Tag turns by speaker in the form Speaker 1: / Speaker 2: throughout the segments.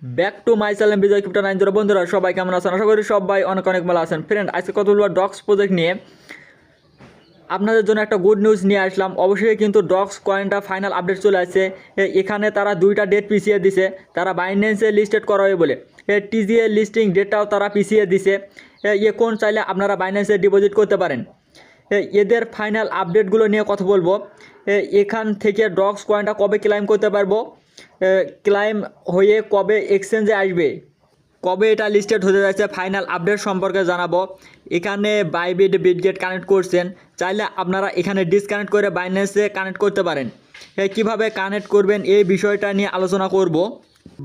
Speaker 1: Back to my channel Bijoy crypto 90 বন্ধুরা সবাই কেমন আছেন? আশা করি সবাই অনেক অনেক ভালো আছেন। ফ্রেন্ড, আজকে কত বলবো ডক্স প্রজেক্ট নিয়ে আপনাদের জন্য একটা গুড নিউজ নিয়ে আসলাম। অবশ্যই কিন্তু ডক্স কয়েনটা ফাইনাল আপডেট চলে আসছে। এখানে তারা দুইটা ডেট পিছিয়ে দিছে, তারা বাইন্যান্সে লিস্টেড করা হবে বলে টিজিএ লিস্টিং ডেটটাও তারা পিছিয়ে দিছে। এখন চাইলে আপনারা বাইন্যান্সে ডিপোজিট করতে পারেন। এদের ফাইনাল আপডেটগুলো নিয়ে কথা বলবো। এখান থেকে ডক্স কয়েনটা কবে ক্লাইম করতে পারবো, ক্লাইম হয়ে কবে এক্সচেঞ্জে আসবে, কবে এটা লিস্টেড হতে যাচ্ছে, ফাইনাল আপডেট সম্পর্কে জানাবো। এখানে বাইবিট বিটগেট কানেক্ট করছেন, চাইলে আপনারা এখানে ডিসকানেক্ট করে বাইন্যান্সে কানেক্ট করতে পারেন। কিভাবে কানেক্ট করবেন এই বিষয়টা নিয়ে আলোচনা করব।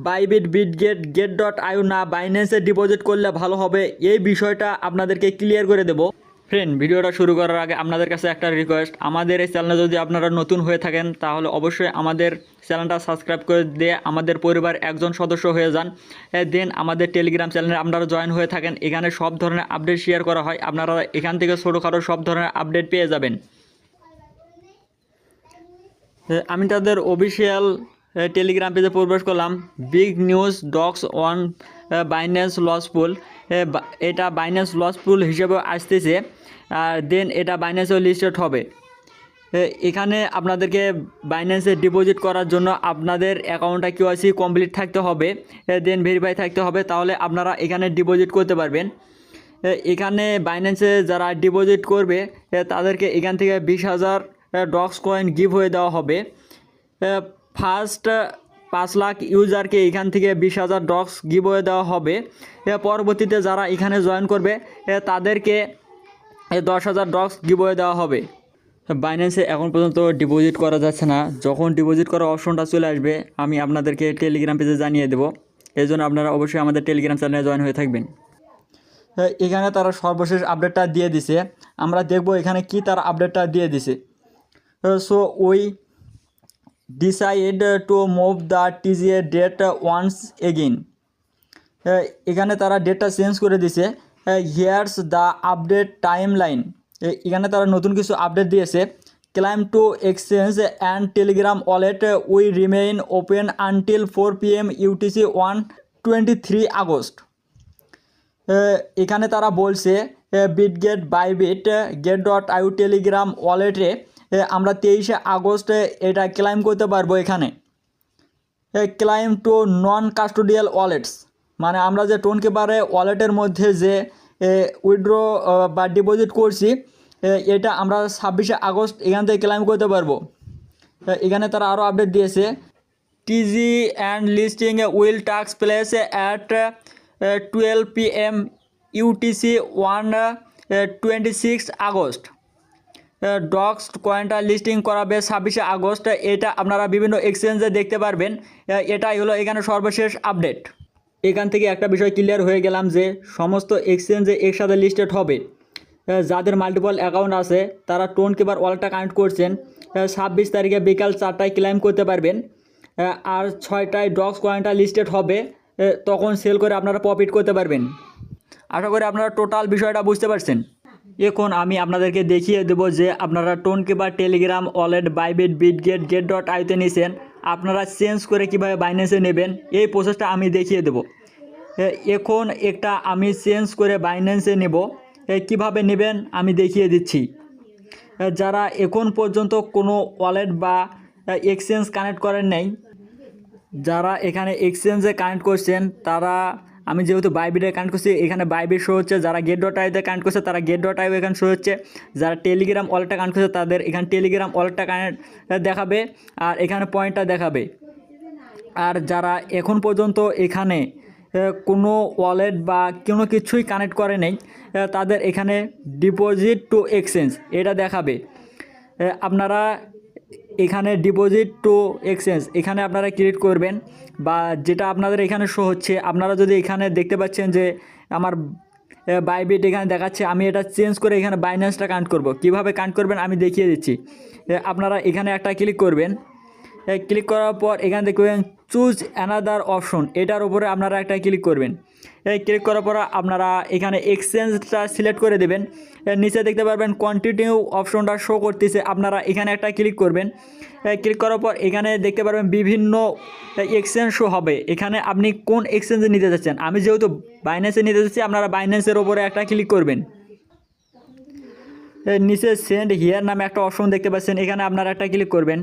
Speaker 1: বাইবিট বিটগেট get.io না বাইন্যান্সে ডিপোজিট করলে ভালো হবে, এই বিষয়টা আপনাদেরকে ক্লিয়ার করে দেব। ফ্রেন্ড, ভিডিওটা শুরু করার আগে আপনাদের কাছে একটা রিকোয়েস্ট, আমাদের এই চ্যানেলে যদি আপনারা নতুন হয়ে থাকেন তাহলে অবশ্যই আমাদের চ্যানেলটা সাবস্ক্রাইব করে দিয়ে আমাদের পরিবার একজন সদস্য হয়ে যান। দেন আমাদের টেলিগ্রাম চ্যানেলে আপনারা জয়েন হয়ে থাকেন, এখানে সব ধরনের আপডেট শেয়ার করা হয়, আপনারা এখান থেকে ছোটোখাটো সব ধরনের আপডেট পেয়ে যাবেন। আমি তাদের অফিসিয়াল টেলিগ্রাম পেজে প্রবেশ করলাম। Big news docs on Binance loss pool, এটা বাইন্যান্স লস পুল হিসেবে আসতেছে। দেন এটা বাইন্যান্সেও লিস্টেড হবে। এখানে আপনাদেরকে বাইন্যান্সে ডিপোজিট করার জন্য আপনাদের অ্যাকাউন্টটা কেওয়াইসি কমপ্লিট থাকতে হবে, দেন ভেরিফাই থাকতে হবে, তাহলে আপনারা এখানে ডিপোজিট করতে পারবেন। এখানে বাইন্যান্সে যারা ডিপোজিট করবে তাদেরকে এখান থেকে 20,000 ডক্স কয়েন গিভ হয়ে দেওয়া হবে। ফার্স্ট 5 লাখ ইউজারকে এখান থেকে 20,000 ডক্স গিভ হয়ে দেওয়া হবে। পরবর্তীতে যারা এখানে জয়েন করবে তাদেরকে 10,000 ডক্স গিভ হয়ে দেওয়া হবে। বাইন্যান্সে এখন পর্যন্ত ডিপোজিট করা যাচ্ছে না, যখন ডিপোজিট করার অপশনটা চলে আসবে আমি আপনাদেরকে টেলিগ্রাম পেজে জানিয়ে দেবো। এই জন্য আপনারা অবশ্যই আমাদের টেলিগ্রাম চ্যানেলে জয়েন হয়ে থাকবেন। এখানে তারা সর্বশেষ আপডেটটা দিয়ে দিছে, আমরা দেখব এখানে কি তারা আপডেটটা দিয়ে দিছে। So we decide to move the TGE date once again. এখানে তারা ডেটটা চেঞ্জ করে দিছে। Here's the update timeline, এখানে তারা নতুন কিছু আপডেট দিয়েছে। Claim to exchange and Telegram wallet we remain open until 4 PM UTC 23 August. এখানে তারা বলছে বিটগেট বাইবিট get.io টেলিগ্রাম ওয়ালেটে আমরা 23 আগস্টে এটা ক্লাইম করতে পারবো। এখানে ক্লাইম টু নন কাস্টোডিয়াল ওয়ালেটস, মানে আমরা যে টোনকিপারে ওয়ালেটের মধ্যে যে উইথড্র বা ডিপোজিট করছি এটা আমরা 26 আগস্ট এখান থেকে ক্লাইম করতে পারবো। এখানে তারা আরও আপডেট দিয়েছে। TG and listing will takes place at 12 PM UTC 26 August. Dogs কয়েনটা লিস্টিং করাবে 26 আগস্ট, এটা আপনারা বিভিন্ন এক্সচেঞ্জে দেখতে পারবেন। এটাই হলো এখানে সর্বশেষ আপডেট। এখান থেকে একটা বিষয় ক্লিয়ার হয়ে গেলাম যে সমস্ত এক্সচেঞ্জে একসাথে লিস্টেড হবে। যাদের মাল্টিপল অ্যাকাউন্ট আছে তারা টোনকিপার ওয়ালেটটা কানেক্ট করছেন, 26 তারিখে বিকাল 4টায় ক্লেম করতে পারবেন। আর 6টায় ডক্স কয়েনটা লিস্টেড হবে, তখন সেল করে আপনারা প্রফিট করতে পারবেন। আশা করি আপনারা টোটাল বিষয়টা বুঝতে পারছেন। এখন আমি আপনাদেরকে দেখিয়ে দেবো যে আপনারা Tonkeeper Telegram wallet Bybit Bitget get.io-তে নিয়েছেন, আপনারা চেঞ্জ করে কীভাবে বাইন্যান্সে নেবেন এই প্রসেসটা আমি দেখিয়ে দেবো। এখন একটা আমি চেঞ্জ করে বাইন্যান্সে নেব, কিভাবে নেবেন আমি দেখিয়ে দিচ্ছি। যারা এখন পর্যন্ত কোনো ওয়ালেট বা এক্সচেঞ্জ কানেক্ট করেন নাই, যারা এখানে এক্সচেঞ্জে কানেক্ট করছেন তারা, আমি যেহেতু বাইবিটে কানেক্ট করছি এখানে বাইবিট শো হচ্ছে, যারা get.io-তে কানেক্ট করছে তারা get.io এখানে শো হচ্ছে, যারা টেলিগ্রাম ওয়ালেটটা কানেক্ট করছে তাদের এখানে টেলিগ্রাম ওয়ালেটটা কানেক্ট দেখাবে আর এখানে পয়েন্টটা দেখাবে। আর যারা এখন পর্যন্ত এখানে কোনো ওয়ালেট বা কোনো কিছুই কানেক্ট করে নেই তাদের এখানে ডিপোজিট টু এক্সচেঞ্জ এটা দেখাবে। আপনারা এখানে ডিপোজিট টু এক্সচেঞ্জ এখানে আপনারা ক্লিক করবেন, বা যেটা আপনাদের এখানে শো হচ্ছে আপনারা যদি এখানে দেখতে পাচ্ছেন যে আমার বাইবিট এখানে দেখাচ্ছে, আমি এটা চেঞ্জ করে এখানে বাইন্যান্সটা কানেক্ট করব। কিভাবে কানেক্ট করবেন আমি দেখিয়ে দিচ্ছি। আপনারা এখানে একটা ক্লিক করবেন, ক্লিক করার পর এখান থেকে চুজ অ্যানাদার অপশন, এটার উপরে আপনারা একটা ক্লিক করবেন। ক্লিক করার পর আপনারা এখানে এক্সচেঞ্জটা সিলেক্ট করে দেবেন। নিচে দেখতে পারবেন কন্টিনিউ অপশনটা শো করতেছে, আপনারা এখানে একটা ক্লিক করবেন। ক্লিক করার পর এখানে দেখতে পারবেন বিভিন্ন এক্সচেঞ্জ শো হবে, এখানে আপনি কোন এক্সচেঞ্জে নিতে যাচ্ছেন। আমি যেহেতু বাইন্যান্সে নিতে যাচ্ছি, আপনারা বাইন্যান্সের ওপরে একটা ক্লিক করবেন। নিচে সেন্ড হিয়ার নামে একটা অপশন দেখতে পাচ্ছেন, এখানে আপনারা একটা ক্লিক করবেন।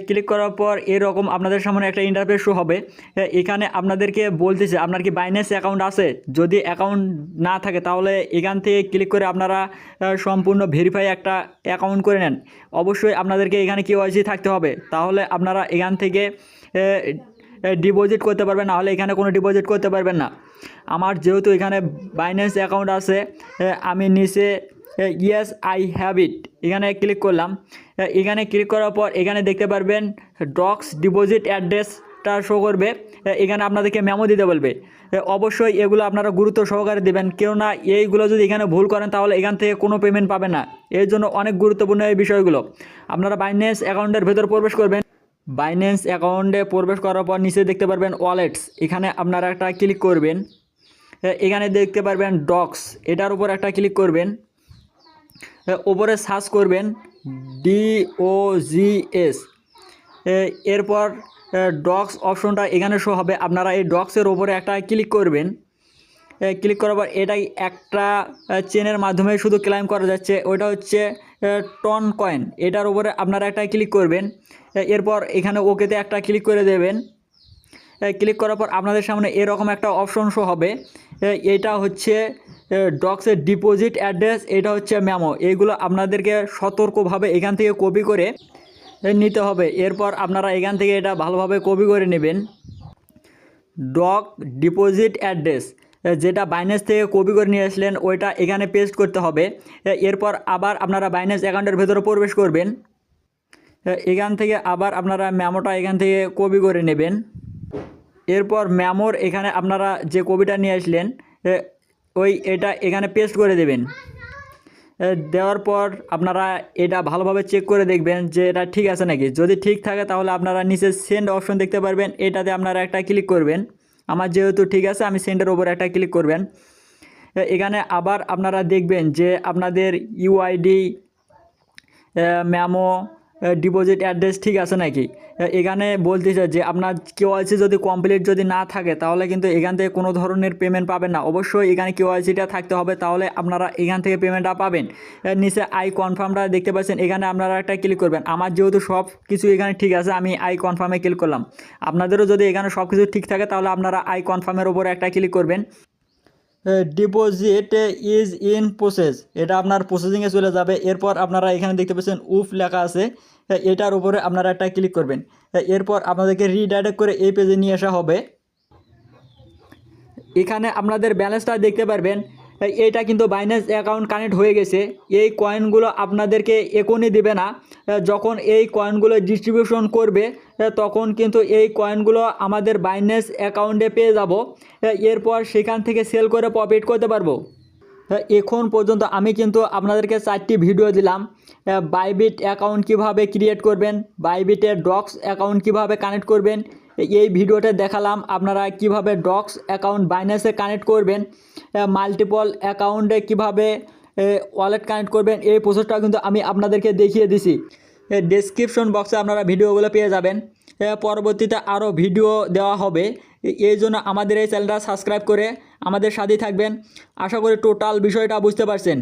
Speaker 1: ক্লিক করার পর এরকম আপনাদের সামনে একটা ইন্টারফেস শো হবে। এখানে আপনাদেরকে বলতেছে আপনার কি বাইন্যান্স অ্যাকাউন্ট আছে। যদি অ্যাকাউন্ট না থাকে তাহলে এখান থেকে ক্লিক করে আপনারা সম্পূর্ণ ভেরিফাই একটা অ্যাকাউন্ট করে নেন। অবশ্যই আপনাদেরকে এখানে কেওয়াইসি থাকতে হবে, তাহলে আপনারা এখান থেকে ডিপোজিট করতে পারবেন, নাহলে এখানে কোনো ডিপোজিট করতে পারবেন না। আমার যেহেতু এখানে বাইন্যান্স অ্যাকাউন্ট আছে, আমি নিচে ইয়েস আই হ্যাভ ইট এখানে ক্লিক করলাম। এখানে ক্লিক করার পর এখানে দেখতে পারবেন ডক্স ডিপোজিট অ্যাড্রেসটা শো করবে। এখানে আপনাদেরকে মেমো দিতে বলবে। অবশ্যই এগুলো আপনারা গুরুত্ব সহকারে দেবেন, কেননা এইগুলো যদি এখানে ভুল করেন তাহলে এখান থেকে কোনো পেমেন্ট পাবেন না। এর জন্য অনেক গুরুত্বপূর্ণ এই বিষয়গুলো। আপনারা বাইন্যান্স অ্যাকাউন্টের ভেতর প্রবেশ করবেন। বাইন্যান্স অ্যাকাউন্টে প্রবেশ করার পর নিচে দেখতে পারবেন ওয়ালেটস, এখানে আপনারা একটা ক্লিক করবেন। এখানে দেখতে পারবেন ডক্স, এটার উপর একটা ক্লিক করবেন। ওপরে সার্চ করবেন DOGS, এরপর ডক্স অপশনটা এখানে শো হবে। আপনারা এই ডক্সের ওপরে একটা ক্লিক করবেন। ক্লিক করার পর এটাই একটা চেনের মাধ্যমে শুধু ক্লাইম করা যাচ্ছে, ওইটা হচ্ছে টন কয়েন, এটার উপরে আপনারা একটা ক্লিক করবেন। এরপর এখানে ওকেতে একটা ক্লিক করে দেবেন। ক্লিক করার পর আপনাদের সামনে এরকম একটা অপশন শো হবে। এটা হচ্ছে ডক্সের ডিপোজিট অ্যাড্রেস, এটা হচ্ছে মেমো। এইগুলো আপনাদেরকে সতর্কভাবে এখান থেকে কপি করে নিতে হবে। এরপর আপনারা এখান থেকে এটা ভালোভাবে কপি করে নেবেন। ডক ডিপোজিট অ্যাড্রেস যেটা বাইন্যান্স থেকে কপি করে নিয়ে আসলেন, ওইটা এখানে পেস্ট করতে হবে। এরপর আবার আপনারা বাইন্যান্স অ্যাকাউন্টের ভেতরে প্রবেশ করবেন। এখান থেকে আবার আপনারা মেমোটা এখান থেকে কপি করে নেবেন। এরপর মেমোর এখানে আপনারা যে কপিটা নিয়ে আসলেন এটা এখানে পেস্ট করে দেবেন। দেওয়ার পর আপনারা এটা ভালোভাবে চেক করে দেখবেন যে এটা ঠিক আছে নাকি। যদি ঠিক থাকে তাহলে আপনারা নিচে সেন্ড অপশন দেখতে পারবেন, এটাতে আপনারা একটা ক্লিক করবেন। আমার যেহেতু ঠিক আছে, আমি সেন্ডের ওপর একটা ক্লিক করবেন। এখানে আবার আপনারা দেখবেন যে আপনাদের ইউআইডি মেমো ডিপোজিট অ্যাড্রেস ঠিক আছে নাকি। এখানে বলতেছে যে আপনার কেওয়াইসি যদি কমপ্লিট যদি না থাকে তাহলে কিন্তু এখান থেকে কোনো ধরনের পেমেন্ট পাবেন না। অবশ্যই এখানে কেওয়াইসিটা থাকতে হবে, তাহলে আপনারা এখান থেকে পেমেন্টটা পাবেন। নিচে আই কনফার্মটা দেখতে পাচ্ছেন, এখানে আপনারা একটা ক্লিক করবেন। আমার যেহেতু সব কিছু এখানে ঠিক আছে, আমি আই কনফার্মে ক্লিক করলাম। আপনাদেরও যদি এখানে সব কিছু ঠিক থাকে তাহলে আপনারা আই কনফার্মের উপরে একটা ক্লিক করবেন। ডিপোজিট ইজ ইন প্রসেস, এটা আপনার প্রসেসিংয়ে চলে যাবে। এরপর আপনারা এখানে দেখতে পাচ্ছেন উফ লেখা আছে, এটার উপরে আপনারা একটা ক্লিক করবেন। এরপর আপনাদেরকে রিডাইরেক্ট করে এই পেজে নিয়ে আসা হবে। এখানে আপনাদের ব্যালেন্সটা দেখতে পারবেন। এইটা কিন্তু বাইন্যান্স অ্যাকাউন্ট কানেক্ট হয়ে গেছে। এই কয়েনগুলো আপনাদেরকে এখনই দেবে না, যখন এই কয়েনগুলো ডিস্ট্রিবিউশন করবে তখন কিন্তু এই কয়েনগুলো আমাদের বাইন্যান্স অ্যাকাউন্টে পেয়ে যাব। এরপর সেখান থেকে সেল করে প্রফিট করতে পারবো। এখন পর্যন্ত আমি কিন্তু আপনাদেরকে 4টি ভিডিও দিলাম। বাইবিট অ্যাকাউন্ট কিভাবে ক্রিয়েট করবেন, বাইবিটের ডক্স অ্যাকাউন্ট কিভাবে কানেক্ট করবেন, এই ভিডিওতে দেখালাম আপনারা কিভাবে ডক্স অ্যাকাউন্ট বাইন্যান্সে কানেক্ট করবেন, মাল্টিপল অ্যাকাউন্টে কিভাবে ওয়ালেট কানেক্ট করবেন। এই প্রসেসটা কিন্তু আমি আপনাদেরকে দেখিয়ে দিছি। ডেসক্রিপশন বক্সে আপনারা ভিডিওগুলো পেয়ে যাবেন। পরবর্তীতে আরও ভিডিও দেওয়া হবে, এই জন্য আমাদের এই চ্যানেলটা সাবস্ক্রাইব করে আমাদের সাথেই থাকবেন। আশা করি টোটাল বিষয়টা বুঝতে পারছেন।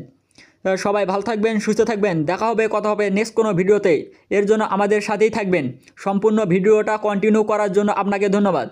Speaker 1: সবাই ভালো থাকবেন, সুস্থ থাকবেন। দেখা হবে, কথা হবে নেক্সট কোনো ভিডিওতে। এর জন্য আমাদের সাথেই থাকবেন। সম্পূর্ণ ভিডিওটা কন্টিনিউ করার জন্য আপনাকে ধন্যবাদ।